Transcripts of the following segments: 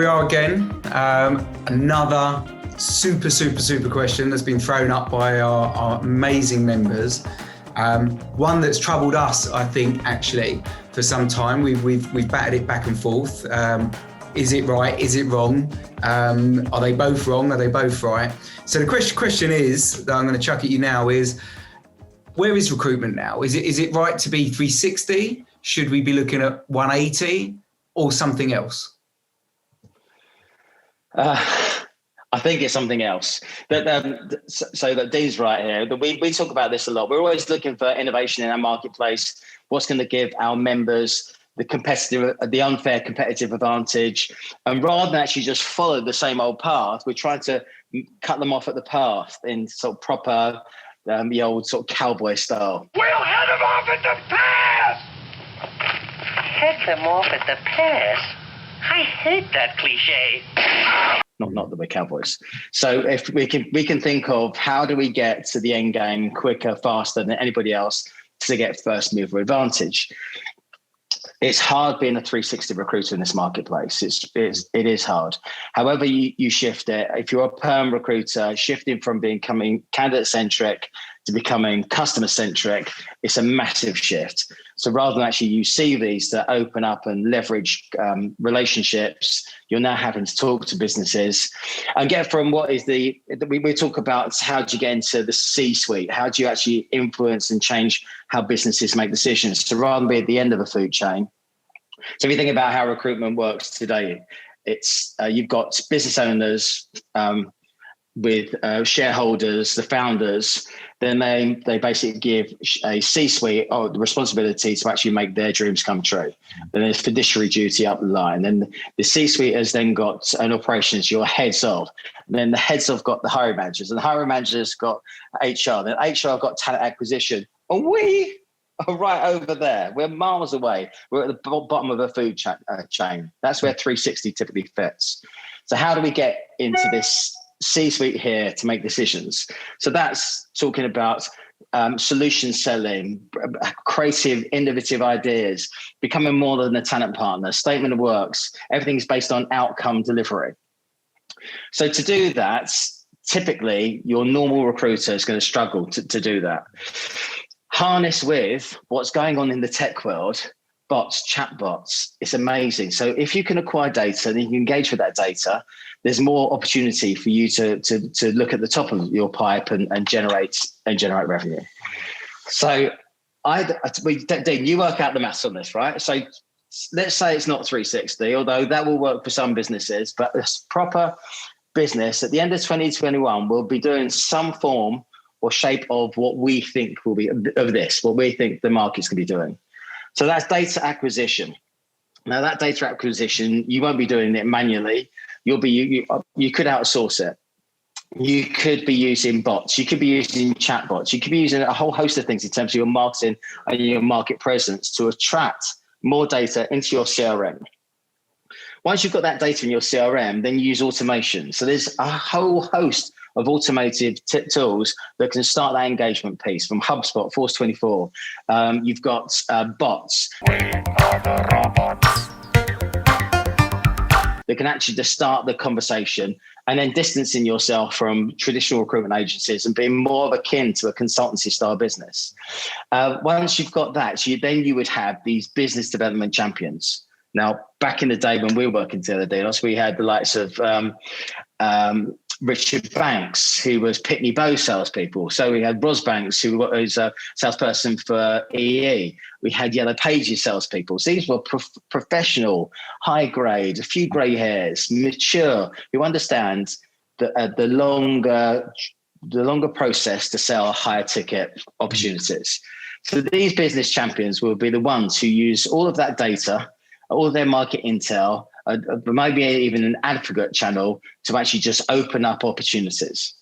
we are again. Another super question that's been thrown up by our amazing members. One that's troubled us, I think, actually, for some time. We've batted it back and forth. Is it right? Is it wrong? Are they both wrong? Are they both right? So the question is, that I'm going to chuck at you now is, where is recruitment now? Is it right to be 360? Should we be looking at 180 or something else? I think it's something else. So that Dean's right here. We talk about this a lot. We're always looking for innovation in our marketplace. What's going to give our members the unfair competitive advantage? And rather than actually just follow the same old path, we're trying to cut them off at the path in sort of proper, the old sort of cowboy style. We'll head them off at the pass! Head them off at the pass? I hate that cliche. Not that we're cowboys. So if we can think of how do we get to the end game quicker, faster than anybody else to get first mover advantage. It's hard being a 360 recruiter in this marketplace. It is hard. However you shift it, if you're a perm recruiter, shifting from becoming candidate-centric to becoming customer-centric, it's a massive shift. So rather than actually use CVs to open up and leverage relationships, you're now having to talk to businesses and get from what is we talk about how do you get into the C-suite? How do you actually influence and change how businesses make decisions? So rather than be at the end of a food chain. So if you think about how recruitment works today, it's you've got business owners with shareholders, the founders, then they basically give a C-suite the responsibility to actually make their dreams come true. Then there's fiduciary duty up the line. Then the C-suite has then got an operations, your heads of. And then the heads of got the hiring managers, and the hiring managers got HR. Then HR have got talent acquisition. And we are right over there. We're miles away. We're at the bottom of a food chain. That's where 360 typically fits. So how do we get into this C-suite here to make decisions? So that's talking about solution selling, creative, innovative ideas, becoming more than a talent partner, statement of works, everything's based on outcome delivery. So to do that, typically your normal recruiter is going to struggle to do that. Harness with what's going on in the tech world, bots, chatbots, it's amazing. So if you can acquire data and you can engage with that data, there's more opportunity for you to look at the top of your pipe and generate revenue. So Dean, you work out the maths on this, right? So let's say it's not 360, although that will work for some businesses, but this proper business at the end of 2021 will be doing some form or shape of what we think will be of this, what we think the market's going to be doing. So that's data acquisition. Now that data acquisition, you won't be doing it manually. You could outsource it. You could be using bots. You could be using chatbots. You could be using a whole host of things in terms of your marketing and your market presence to attract more data into your CRM. Once you've got that data in your CRM, then you use automation. So there's a whole host of automated tools that can start that engagement piece from HubSpot, Force 24. You've got bots. We are the robots. That can actually just start the conversation and then distancing yourself from traditional recruitment agencies and being more of akin to a consultancy style business. Once you've got that, then you would have these business development champions. Now, back in the day when we were working together, Delos, we had the likes of Richard Banks, who was Pitney Bowes salespeople. So we had Ros Banks, who was a salesperson for EE. We had Yellow Pages salespeople. So these were professional, high grade, a few grey hairs, mature, who understand the longer process to sell higher ticket opportunities. So these business champions will be the ones who use all of that data, all of their market intel, maybe even an advocate channel to actually just open up opportunities.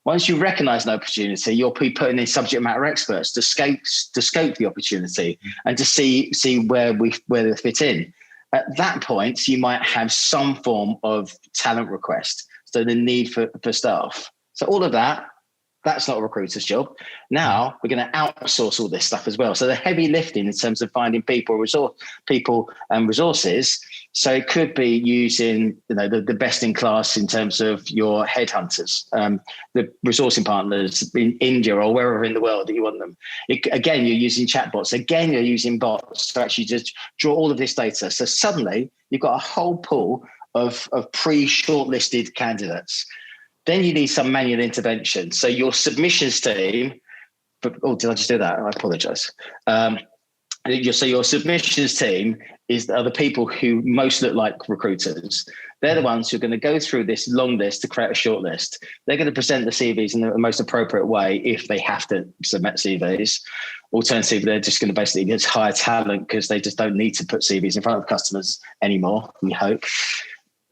Once you recognize an opportunity, you'll be putting in subject matter experts to scope the opportunity and to see where they fit in. At that point, you might have some form of talent request, so the need for staff. So all of that That's not a recruiter's job. Now we're going to outsource all this stuff as well. So the heavy lifting in terms of finding people and resources. So it could be using, the best in class in terms of your headhunters, the resourcing partners in India or wherever in the world that you want them. Again, you're using chatbots. Again, you're using bots to actually just draw all of this data. So suddenly you've got a whole pool of pre-shortlisted candidates. Then you need some manual intervention. So your submissions team, did I just do that? I apologize. So your submissions team are the people who most look like recruiters. They're the ones who are going to go through this long list to create a short list. They're going to present the CVs in the most appropriate way if they have to submit CVs. Alternatively, they're just going to basically just hire talent because they just don't need to put CVs in front of customers anymore, we hope.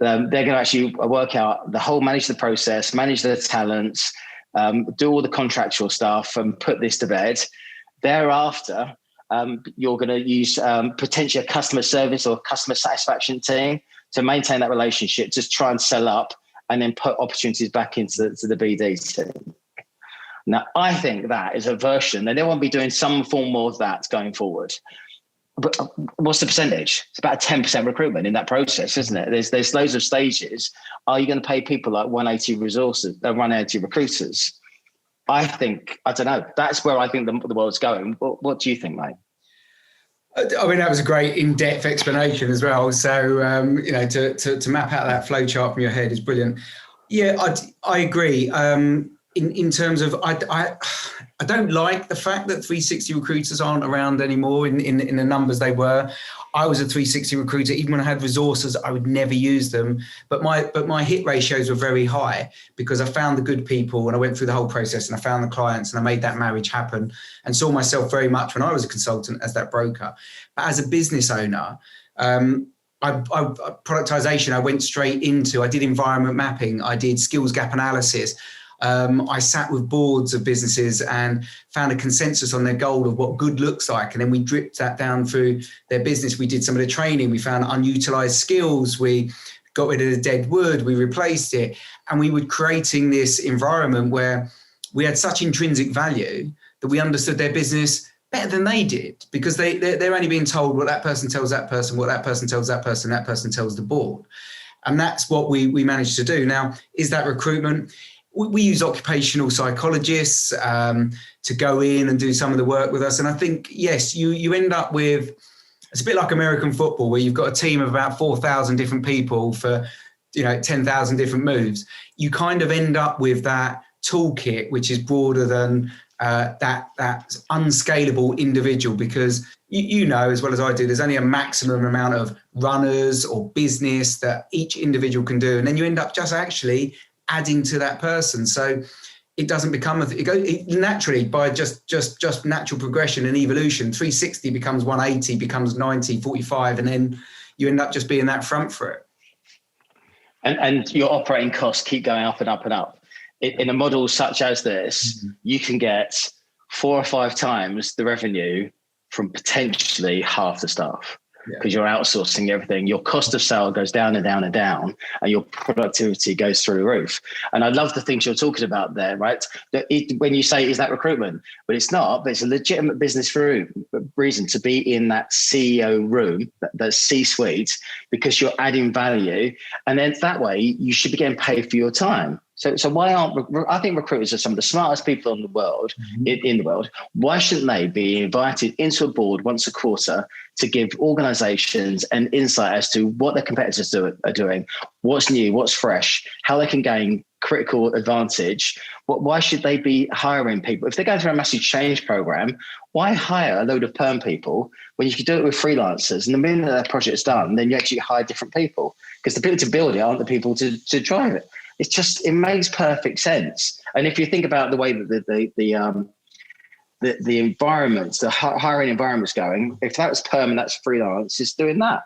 They're going to actually work out manage the process, manage the talents, do all the contractual stuff and put this to bed. Thereafter, you're going to use potentially a customer service or customer satisfaction team to maintain that relationship, just try and sell up and then put opportunities back into the BD team. Now, I think that is a version, and they won't be doing some form more of that going forward. But what's the percentage? It's about 10% recruitment in that process, isn't it? There's loads of stages. Are you going to pay people like 180 recruiters? I don't know. That's where I think the world's going. What do you think, mate? I mean, that was a great in-depth explanation as well. So, to map out that flow chart from your head is brilliant. Yeah, I agree. In terms of, I don't like the fact that 360 recruiters aren't around anymore in the numbers they were. I was a 360 recruiter. Even when I had resources, I would never use them. But my hit ratios were very high because I found the good people and I went through the whole process and I found the clients and I made that marriage happen and saw myself very much when I was a consultant as that broker. But as a business owner, productization, I went straight into, I did environment mapping, I did skills gap analysis. I sat with boards of businesses and found a consensus on their goal of what good looks like. And then we dripped that down through their business. We did some of the training. We found unutilized skills. We got rid of the dead wood. We replaced it. And we were creating this environment where we had such intrinsic value that we understood their business better than they did because they're only being told what that person tells that person, what that person tells that person tells the board. And that's what we managed to do. Now, is that recruitment? We use occupational psychologists to go in and do some of the work with us. And I think, yes, you end up with, it's a bit like American football where you've got a team of about 4,000 different people for, 10,000 different moves. You kind of end up with that toolkit, which is broader than that unscalable individual because you know as well as I do, there's only a maximum amount of runners or business that each individual can do. And then you end up just actually adding to that person, so it doesn't become it naturally by just natural progression and evolution. 360 becomes 180, becomes 90, 45, and then you end up just being that front for it. And your operating costs keep going up and up and up. In a model such as this, you can get 4 or 5 times the revenue from potentially half the staff. Because you're outsourcing everything. Your cost of sale goes down and down and down, and your productivity goes through the roof. And I love the things you're talking about there, right? When you say, is that recruitment? But it's not, but it's a legitimate business reason to be in that CEO room, that C-suite, because you're adding value. And then that way you should be getting paid for your time. So why I think recruiters are some of the smartest people in the world, in the world. Why shouldn't they be invited into a board once a quarter to give organizations an insight as to what their competitors are doing, what's new, what's fresh, how they can gain critical advantage? Why should they be hiring people? If they're going through a massive change program, why hire a load of perm people when you could do it with freelancers? And the minute that project's done, then you actually hire different people because the people to build it aren't the people to drive it. It makes perfect sense. And if you think about the way that the environments, the hiring environment's going, if that's perm and that's freelance, it's doing that.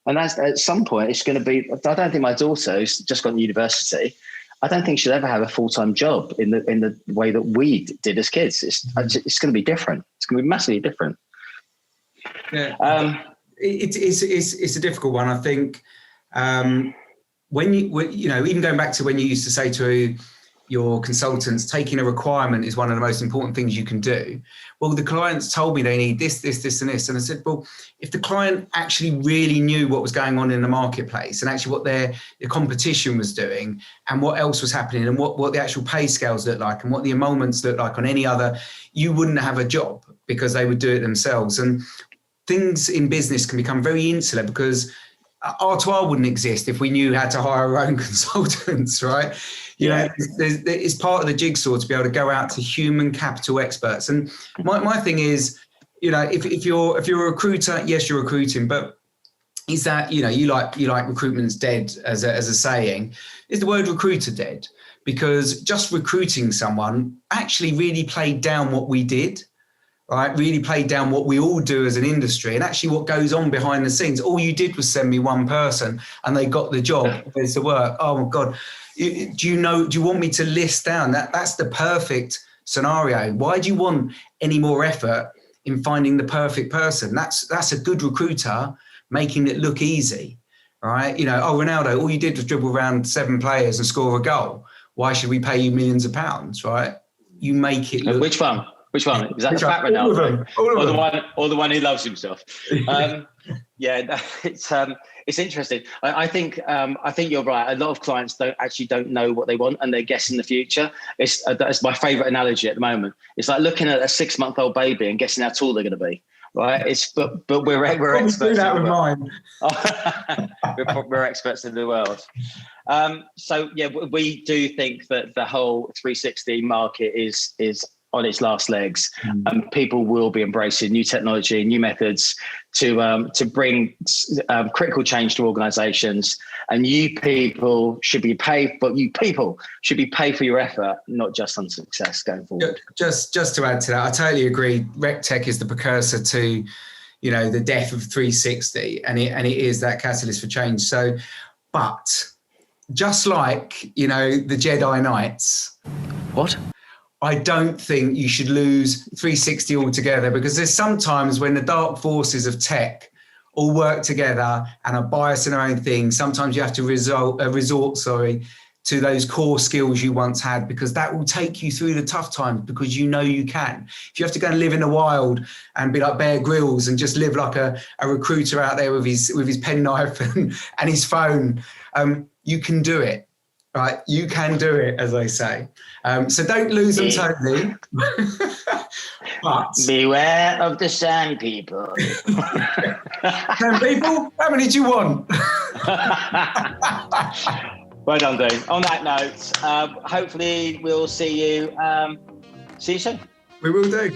And at some point, it's going to be, I don't think my daughter, who's just gone to university, I don't think she'll ever have a full-time job in the way that we did as kids. It's going to be different. It's going to be massively different. Yeah. It's a difficult one. I think, when you even going back to when you used to say to your consultants, taking a requirement is one of the most important things you can do. Well, the clients told me they need this, this, this, and this. And I said, well, if the client actually really knew what was going on in the marketplace and actually what their competition was doing and what else was happening and what the actual pay scales look like and what the emoluments look like on any other, you wouldn't have a job because they would do it themselves. And things in business can become very insular because R2R wouldn't exist if we knew how to hire our own consultants, right? You know, it's part of the jigsaw to be able to go out to human capital experts. And my thing is, you know, if you're a recruiter, yes, you're recruiting, but is that, you know, you like recruitment's dead as a saying. Is the word recruiter dead? Because just recruiting someone actually really played down what we did. Right, really played down what we all do as an industry and actually what goes on behind the scenes. All you did was send me one person and they got the job. There's the work. Oh my God. Do you want me to list down that's the perfect scenario? Why do you want any more effort in finding the perfect person? That's a good recruiter making it look easy, right? You know, oh, Ronaldo, all you did was dribble around 7 players and score a goal. Why should we pay you millions of pounds, right? You make it look... Which one? Is that the fat Ronaldo? Or the one who loves himself? It's interesting. I think you're right. A lot of clients don't know what they want and they're guessing the future. That's my favourite analogy at the moment. It's like looking at a 6-month-old baby and guessing how tall they're going to be. Right? But we're experts. Do that with mine. We're experts in the world. So yeah, we do think that the whole 360 market is on its last legs, and people will be embracing new technology, new methods to bring critical change to organisations. And you people should be paid, but you people should be paid for your effort, not just on success going forward. Just to add to that, I totally agree. RecTech is the precursor to, you know, the death of 360, and it is that catalyst for change. So, but just like, you know, the Jedi Knights. What? I don't think you should lose 360 altogether, because there's sometimes when the dark forces of tech all work together and are biased in their own thing, sometimes you have to resort to those core skills you once had, because that will take you through the tough times, because you know you can. If you have to go and live in the wild and be like Bear Grylls and just live like a recruiter out there with his penknife and his phone, you can do it. Right, you can do it, as they say. So don't lose them totally. But beware of the sand people. Sand people? How many do you want? Well done, Dean. On that note, hopefully we'll see you soon. We will do.